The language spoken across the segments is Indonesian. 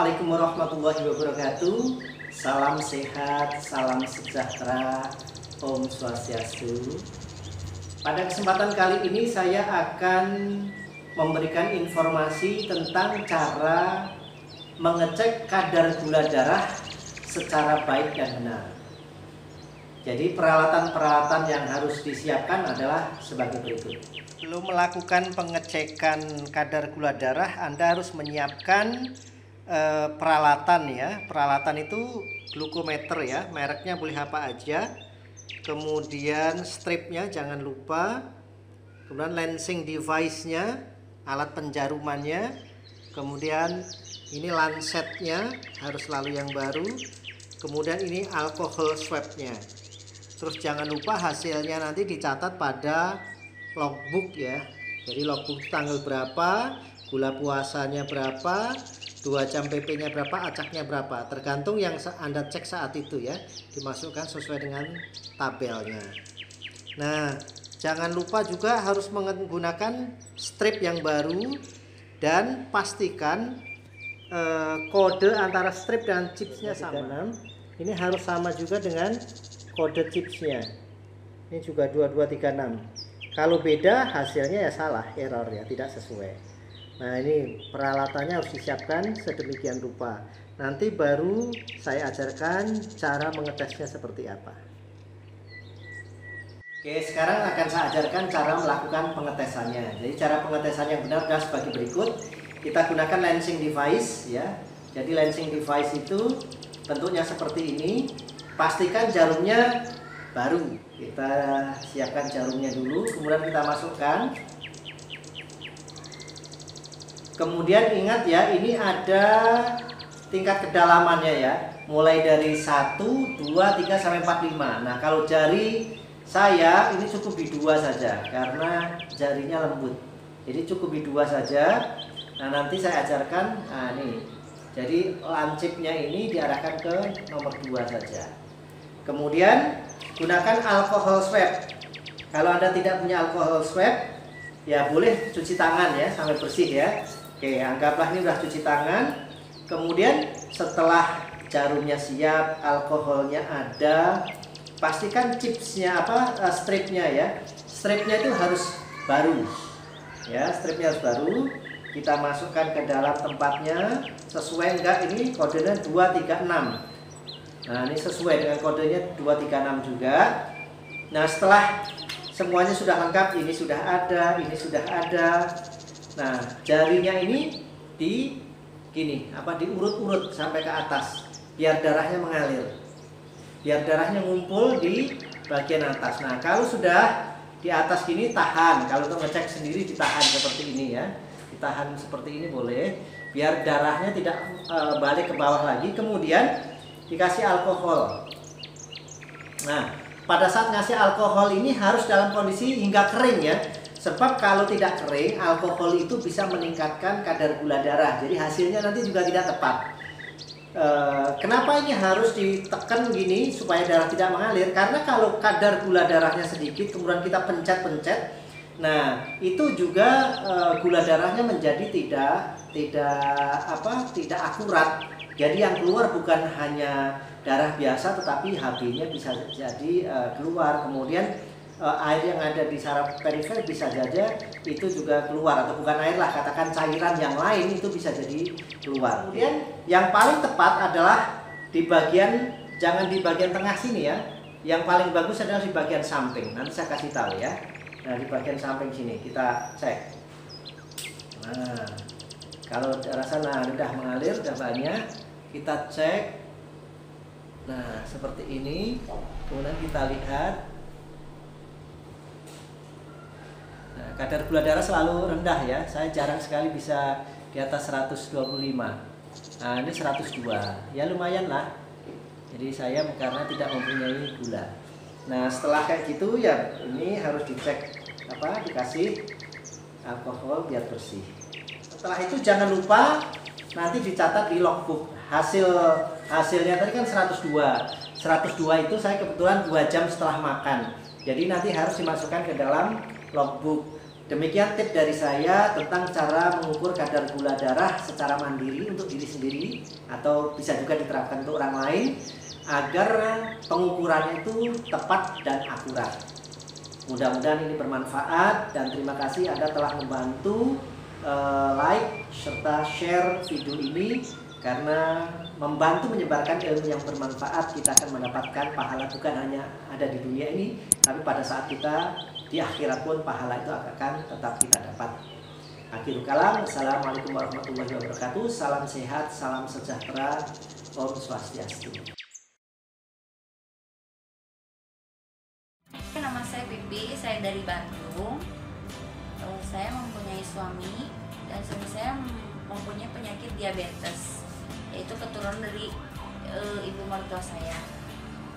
Assalamualaikum warahmatullahi wabarakatuh. Salam sehat, salam sejahtera, Om Swastiastu. Pada kesempatan kali ini saya akan memberikan informasi tentang cara mengecek kadar gula darah secara baik dan benar. Jadi peralatan-peralatan yang harus disiapkan adalah sebagai berikut. Sebelum melakukan pengecekan kadar gula darah, Anda harus menyiapkan peralatan ya. Peralatan itu glukometer ya, mereknya boleh apa aja. Kemudian stripnya jangan lupa. Kemudian lancing device-nya, alat penjarumannya. Kemudian ini lancetnya harus selalu yang baru. Kemudian ini alkohol swab-nya. Terus jangan lupa hasilnya nanti dicatat pada logbook ya. Jadi logbook tanggal berapa, gula puasanya berapa, 2 jam PP-nya berapa, acaknya berapa, tergantung yang Anda cek saat itu ya, dimasukkan sesuai dengan tabelnya. Nah, jangan lupa juga harus menggunakan strip yang baru dan pastikan kode antara strip dan chipsnya sama. Ini harus sama juga dengan kode chipsnya. Ini juga 2236. Kalau beda hasilnya ya salah, error ya, tidak sesuai. Nah ini peralatannya harus disiapkan sedemikian rupa. Nanti baru saya ajarkan cara mengetesnya seperti apa. Oke, sekarang akan saya ajarkan cara melakukan pengetesannya. Jadi cara pengetesan yang benar adalah sebagai berikut. Kita gunakan lancing device ya. Jadi lancing device itu bentuknya seperti ini. Pastikan jarumnya baru. Kita siapkan jarumnya dulu, kemudian kita masukkan. Kemudian ingat ya, ini ada tingkat kedalamannya ya, mulai dari 1, 2, 3 sampai 4, 5. Nah kalau jari saya ini cukup di 2 saja karena jarinya lembut, jadi cukup di 2 saja. Nah nanti saya ajarkan. Nah nih, jadi lancipnya ini diarahkan ke nomor 2 saja. Kemudian gunakan alkohol swab. Kalau Anda tidak punya alkohol swab, ya boleh cuci tangan ya sampai bersih ya. Oke, anggaplah ini udah cuci tangan. Kemudian setelah jarumnya siap, alkoholnya ada, pastikan chipsnya stripnya ya. Stripnya itu harus baru. Ya, stripnya harus baru. Kita masukkan ke dalam tempatnya. Sesuai enggak ini kodenya 236. Nah ini sesuai dengan kodenya 236 juga. Nah setelah semuanya sudah lengkap, ini sudah ada, ini sudah ada. Nah jarinya ini diurut-urut sampai ke atas biar darahnya mengalir, biar darahnya ngumpul di bagian atas. Nah kalau sudah di atas gini tahan, kalau untuk ngecek sendiri ditahan seperti ini ya, ditahan seperti ini boleh, biar darahnya tidak balik ke bawah lagi. Kemudian dikasih alkohol. Nah, pada saat ngasih alkohol ini harus dalam kondisi hingga kering ya. Sebab kalau tidak kering, alkohol itu bisa meningkatkan kadar gula darah. Jadi hasilnya nanti juga tidak tepat. Kenapa ini harus ditekan gini supaya darah tidak mengalir? Karena kalau kadar gula darahnya sedikit, kemudian kita pencet-pencet, nah itu juga gula darahnya menjadi tidak akurat. Jadi yang keluar bukan hanya darah biasa, tetapi HB-nya bisa jadi keluar. Kemudian air yang ada di saraf perifer bisa saja itu juga keluar, atau bukan air lah, katakan cairan yang lain itu bisa jadi keluar. Kemudian yang paling tepat adalah di bagian, jangan di bagian tengah sini ya. Yang paling bagus adalah di bagian samping. Nanti saya kasih tahu ya. Nah di bagian samping sini kita cek. Nah kalau rasa udah mengalir, udah banyak, kita cek. Nah seperti ini. Kemudian kita lihat. Nah, kadar gula darah selalu rendah ya. Saya jarang sekali bisa di atas 125. Nah ini 102. Ya lumayan lah. Jadi saya karena tidak mempunyai gula. Nah setelah kayak gitu ya, ini harus dicek dikasih alkohol biar bersih. Setelah itu jangan lupa nanti dicatat di logbook. Hasilnya tadi kan 102 itu saya kebetulan 2 jam setelah makan, jadi nanti harus dimasukkan ke dalam logbook. Demikian tips dari saya tentang cara mengukur kadar gula darah secara mandiri untuk diri sendiri atau bisa juga diterapkan untuk orang lain agar pengukurannya itu tepat dan akurat. Mudah-mudahan ini bermanfaat dan terima kasih Anda telah membantu like serta share video ini, karena membantu menyebarkan ilmu yang bermanfaat kita akan mendapatkan pahala bukan hanya ada di dunia ini, tapi pada saat kita di akhirat pun pahala itu akan tetap kita dapat. Akhirul kalam, assalamualaikum warahmatullahi wabarakatuh. Salam sehat, salam sejahtera, Om Swastiastu. Nama saya Bibi, saya dari Bandung. Saya mempunyai suami dan suami saya mempunyai penyakit diabetes, yaitu keturunan dari ibu mertua saya.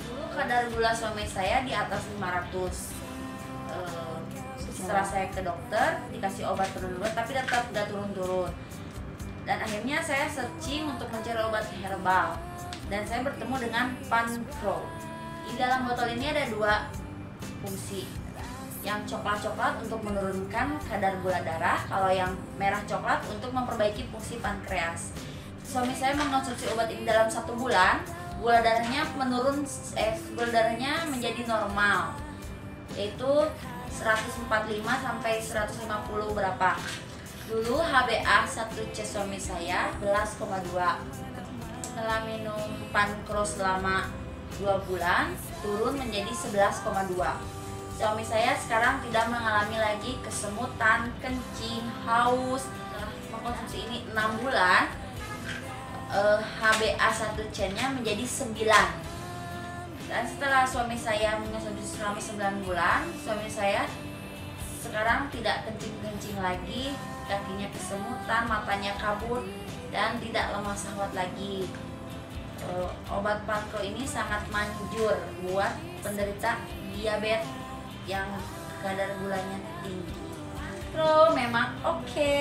Dulu kadar gula suami saya di atas 500. Setelah saya ke dokter dikasih obat turun-turun, tapi tetap nggak turun-turun. Dan akhirnya saya searching untuk mencari obat herbal dan saya bertemu dengan Pancro. Di dalam botol ini ada 2 fungsi. Yang coklat-coklat untuk menurunkan kadar gula darah, kalau yang merah coklat untuk memperbaiki fungsi pankreas. Suami saya mengkonsumsi obat ini dalam 1 bulan, gula darahnya gula darahnya menjadi normal, yaitu 145 sampai 150 berapa. Dulu HbA1c suami saya 11,2. Setelah minum Pancro selama 2 bulan turun menjadi 11,2. Suami saya sekarang tidak mengalami lagi kesemutan, kencing, haus. Setelah mengkonsumsi ini 6 bulan, HbA1c-nya menjadi 9. Dan setelah suami saya mengonsumsi selama 9 bulan, suami saya sekarang tidak kencing-kencing lagi, kakinya kesemutan, matanya kabur, dan tidak lemah syahwat lagi. Obat Pancro ini sangat manjur buat penderita diabetes yang kadar gulanya tinggi. Pancro memang oke.